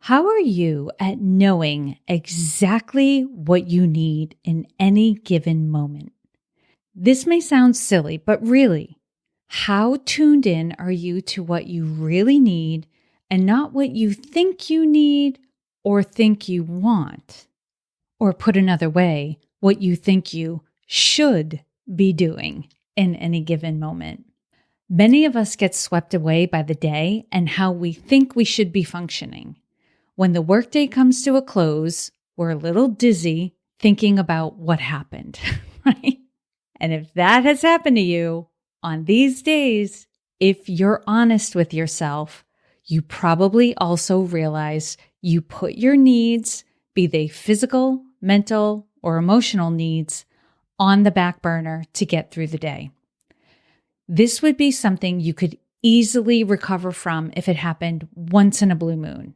How are you at knowing exactly what you need in any given moment? This may sound silly, but really, how tuned in are you to what you really need and not what you think you need or think you want? Or put another way, what you think you should be doing in any given moment. Many of us get swept away by the day and how we think we should be functioning. When the workday comes to a close, we're a little dizzy thinking about what happened, right? And if that has happened to you on these days, if you're honest with yourself, you probably also realize you put your needs, be they physical, mental, or emotional needs, on the back burner to get through the day. This would be something you could easily recover from if it happened once in a blue moon.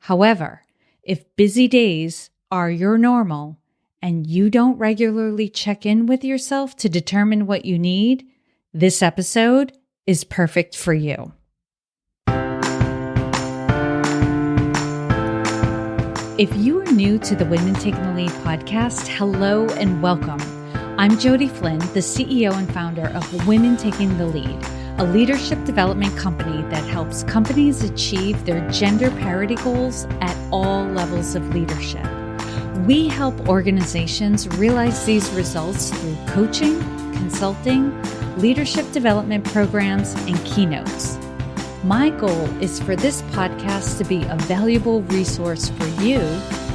However, if busy days are your normal and you don't regularly check in with yourself to determine what you need, this episode is perfect for you. If you are new to the Women Taking the Lead podcast, hello and welcome. I'm Jody Flynn, the CEO and founder of Women Taking the Lead, a leadership development company that helps companies achieve their gender parity goals at all levels of leadership. We help organizations realize these results through coaching, consulting, leadership development programs, and keynotes. My goal is for this podcast to be a valuable resource for you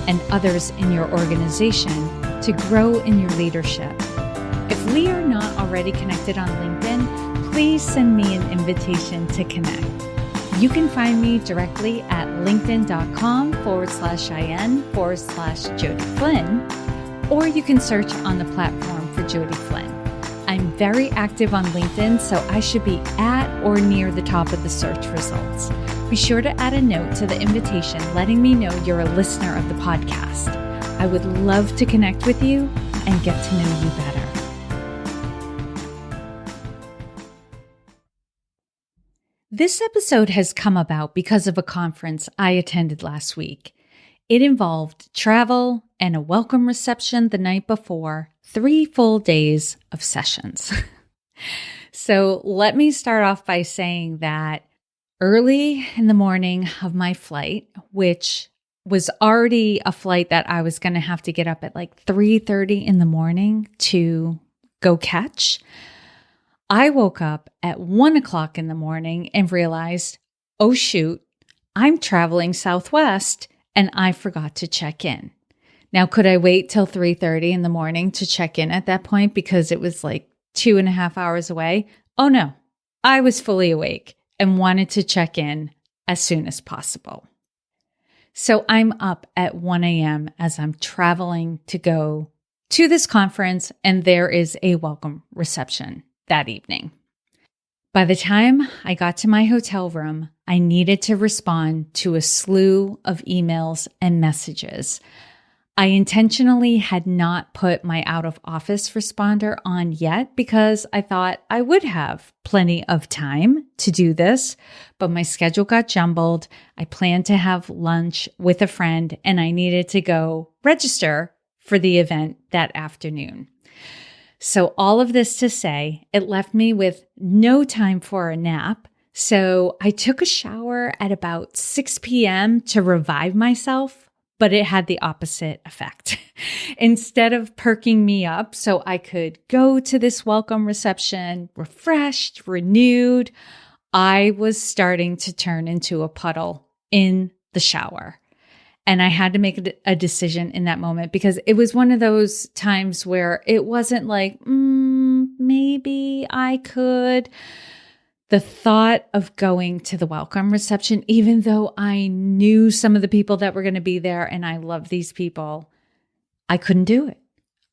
and others in your organization to grow in your leadership. If we are not already connected on LinkedIn, please send me an invitation to connect. You can find me directly at linkedin.com/in/Jody Flynn, or you can search on the platform for Jody Flynn. I'm very active on LinkedIn, so I should be at or near the top of the search results. Be sure to add a note to the invitation letting me know you're a listener of the podcast. I would love to connect with you and get to know you better. This episode has come about because of a conference I attended last week. It involved travel and a welcome reception the night before, 3 full days of sessions. So let me start off by saying that early in the morning of my flight, which was already a flight that I was going to have to get up at like 3:30 in the morning to go catch, I woke up at 1 o'clock in the morning and realized, oh shoot, I'm traveling Southwest and I forgot to check in. Now, could I wait till 3:30 in the morning to check in at that point because it was like 2.5 hours away? Oh no, I was fully awake and wanted to check in as soon as possible. So I'm up at 1 a.m. as I'm traveling to go to this conference, and there is a welcome reception that evening. By the time I got to my hotel room, I needed to respond to a slew of emails and messages. I intentionally had not put my out of office responder on yet because I thought I would have plenty of time to do this, but my schedule got jumbled. I planned to have lunch with a friend and I needed to go register for the event that afternoon. So all of this to say, it left me with no time for a nap. So I took a shower at about 6 p.m. to revive myself, but it had the opposite effect. Instead of perking me up so I could go to this welcome reception refreshed, renewed, I was starting to turn into a puddle in the shower. And I had to make a decision in that moment because it was one of those times where it wasn't like, maybe I could. The thought of going to the welcome reception, even though I knew some of the people that were going to be there and I love these people, I couldn't do it.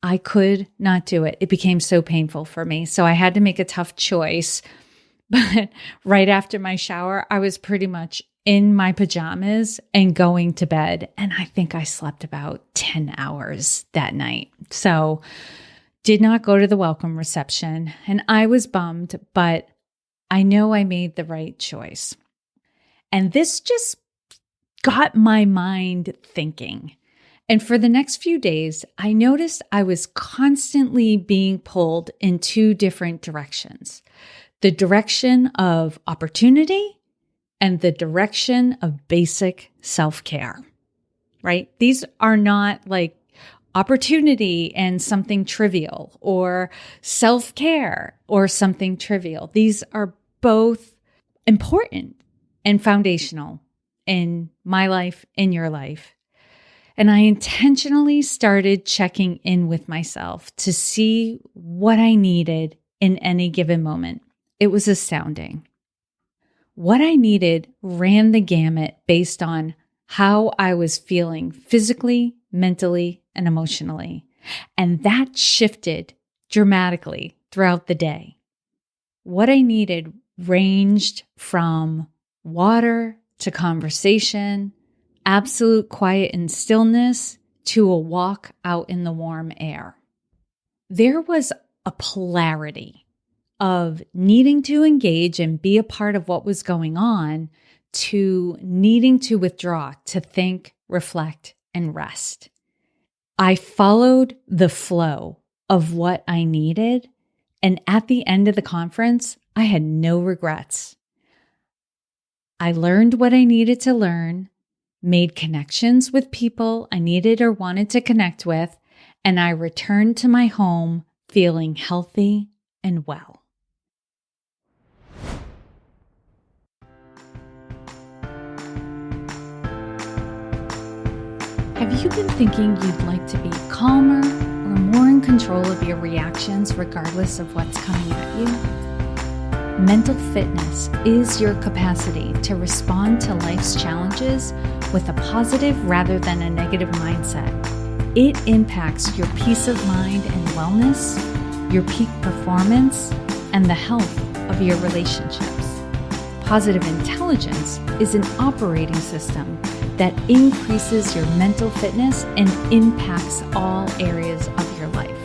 I could not do it. It became so painful for me. So I had to make a tough choice. But right after my shower, I was pretty much in my pajamas and going to bed. And I think I slept about 10 hours that night. So did not go to the welcome reception. And I was bummed, but I know I made the right choice. And this just got my mind thinking. And for the next few days, I noticed I was constantly being pulled in two different directions: the direction of opportunity and the direction of basic self-care, right? These are not like opportunity and something trivial, or self-care or something trivial. These are both important and foundational in my life, in your life. And I intentionally started checking in with myself to see what I needed in any given moment. It was astounding. What I needed ran the gamut based on how I was feeling physically, mentally, and emotionally. And that shifted dramatically throughout the day. What I needed ranged from water to conversation, absolute quiet and stillness, to a walk out in the warm air. There was a polarity of needing to engage and be a part of what was going on to needing to withdraw, to think, reflect, and rest. I followed the flow of what I needed, and at the end of the conference, I had no regrets. I learned what I needed to learn, made connections with people I needed or wanted to connect with, and I returned to my home feeling healthy and well. Have you been thinking you'd like to be calmer or more in control of your reactions regardless of what's coming at you? Mental fitness is your capacity to respond to life's challenges with a positive rather than a negative mindset. It impacts your peace of mind and wellness, your peak performance, and the health of your relationships. Positive intelligence is an operating system that increases your mental fitness and impacts all areas of your life.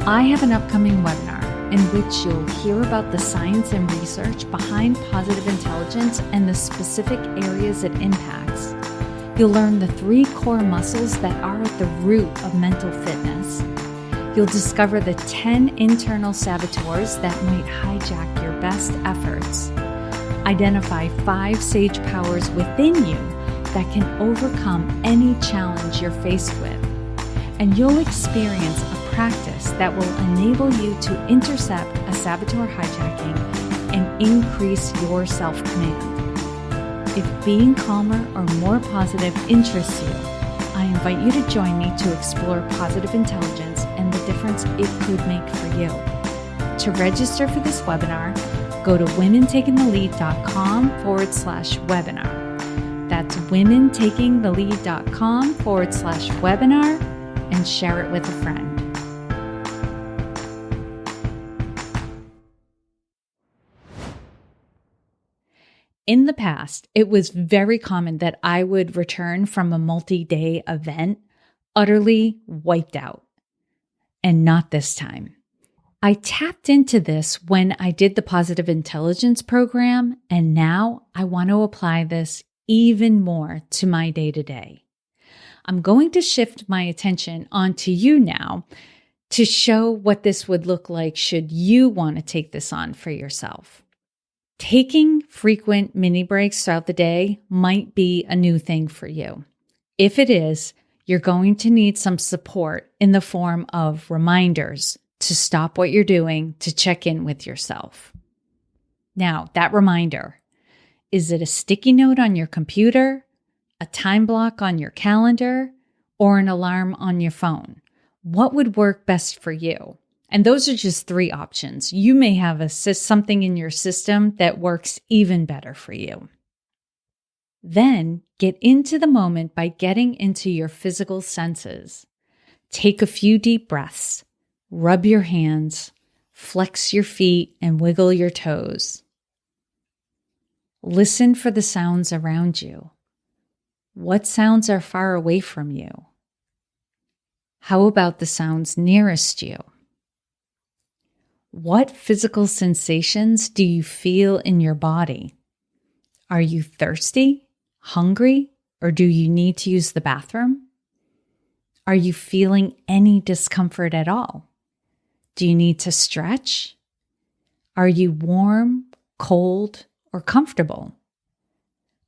I have an upcoming webinar in which you'll hear about the science and research behind positive intelligence and the specific areas it impacts. You'll learn the 3 core muscles that are at the root of mental fitness. You'll discover the 10 internal saboteurs that might hijack your best efforts. Identify 5 sage powers within you that can overcome any challenge you're faced with. And you'll experience a practice that will enable you to intercept a saboteur hijacking and increase your self-command. If being calmer or more positive interests you, I invite you to join me to explore positive intelligence and the difference it could make for you. To register for this webinar, go to womentakingthelead.com/webinar. That's womentakingthelead.com/webinar, and share it with a friend. In the past, it was very common that I would return from a multi-day event utterly wiped out. And not this time. I tapped into this when I did the Positive Intelligence program, and now I want to apply this even more to my day-to-day. I'm going to shift my attention onto you now to show what this would look like should you want to take this on for yourself. Taking frequent mini breaks throughout the day might be a new thing for you. If it is, you're going to need some support in the form of reminders to stop what you're doing to check in with yourself. Now, that reminder, is it a sticky note on your computer, a time block on your calendar, or an alarm on your phone? What would work best for you? And those are just 3 options. You may have something in your system that works even better for you. Then get into the moment by getting into your physical senses. Take a few deep breaths, rub your hands, flex your feet, and wiggle your toes. Listen for the sounds around you. What sounds are far away from you? How about the sounds nearest you? What physical sensations do you feel in your body? Are you thirsty? hungry, or do you need to use the bathroom? Are you feeling any discomfort at all? Do you need to stretch? Are you warm, cold, or comfortable?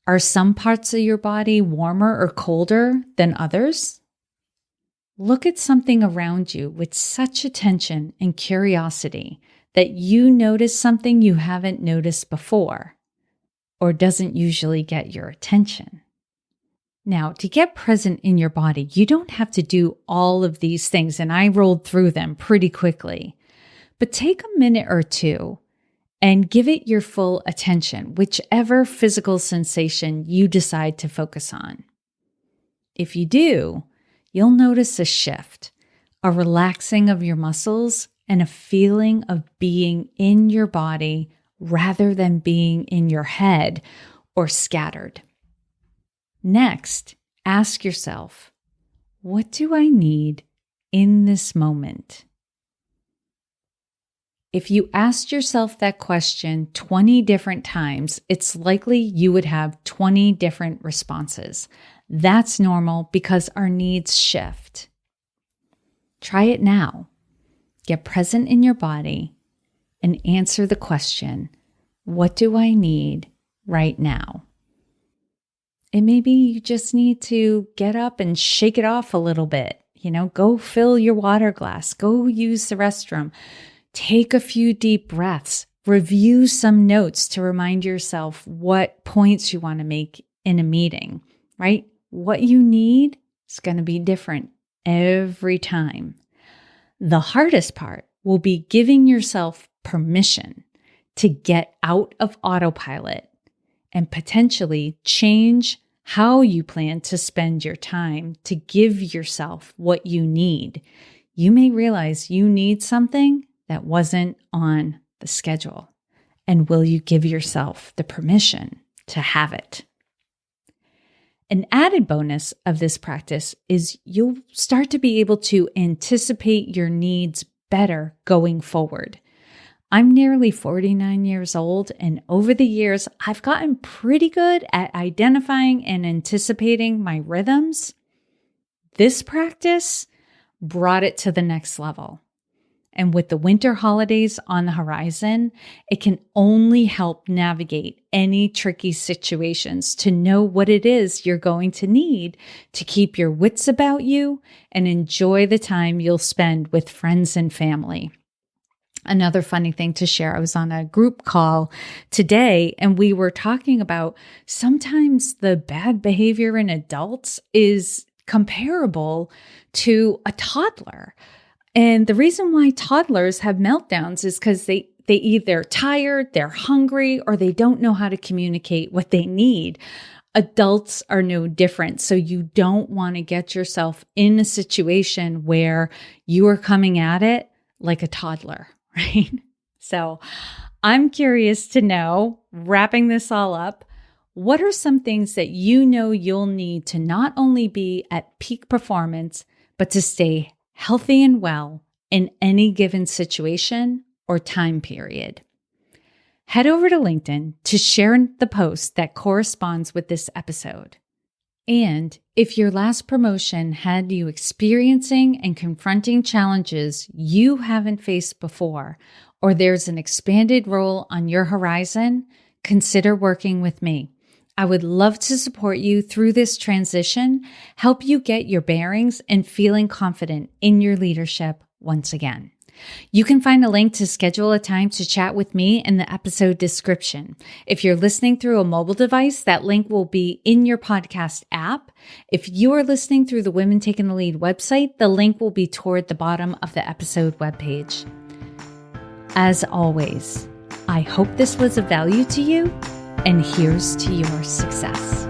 Are some parts of your body warmer or colder than others? Look at something around you with such attention and curiosity that you notice something you haven't noticed before or doesn't usually get your attention. Now, to get present in your body, you don't have to do all of these things, and I rolled through them pretty quickly. But take a minute or two and give it your full attention, whichever physical sensation you decide to focus on. If you do, you'll notice a shift, a relaxing of your muscles, and a feeling of being in your body rather than being in your head or scattered. Next, ask yourself, what do I need in this moment? If you asked yourself that question 20 different times, it's likely you would have 20 different responses. That's normal because our needs shift. Try it now. Get present in your body and answer the question, what do I need right now? And maybe you just need to get up and shake it off a little bit. Go fill your water glass, go use the restroom. Take a few deep breaths, review some notes to remind yourself what points you want to make in a meeting, right? What you need is going to be different every time. The hardest part will be giving yourself permission to get out of autopilot and potentially change how you plan to spend your time to give yourself what you need. You may realize you need something that wasn't on the schedule. And will you give yourself the permission to have it? An added bonus of this practice is you'll start to be able to anticipate your needs better going forward. I'm nearly 49 years old, and over the years, I've gotten pretty good at identifying and anticipating my rhythms. This practice brought it to the next level. And with the winter holidays on the horizon, it can only help navigate any tricky situations to know what it is you're going to need to keep your wits about you and enjoy the time you'll spend with friends and family. Another funny thing to share, I was on a group call today and we were talking about sometimes the bad behavior in adults is comparable to a toddler. And the reason why toddlers have meltdowns is because they either tired, they're hungry, or they don't know how to communicate what they need. Adults are no different. So you don't want to get yourself in a situation where you are coming at it like a toddler, right? So I'm curious to know, wrapping this all up, what are some things that you know you'll need to not only be at peak performance, but to stay healthy and well in any given situation or time period? Head over to LinkedIn to share the post that corresponds with this episode. And if your last promotion had you experiencing and confronting challenges you haven't faced before, or there's an expanded role on your horizon, consider working with me. I would love to support you through this transition, help you get your bearings and feeling confident in your leadership once again. You can find a link to schedule a time to chat with me in the episode description. If you're listening through a mobile device, that link will be in your podcast app. If you are listening through the Women Taking the Lead website, the link will be toward the bottom of the episode webpage. As always, I hope this was of value to you, and here's to your success.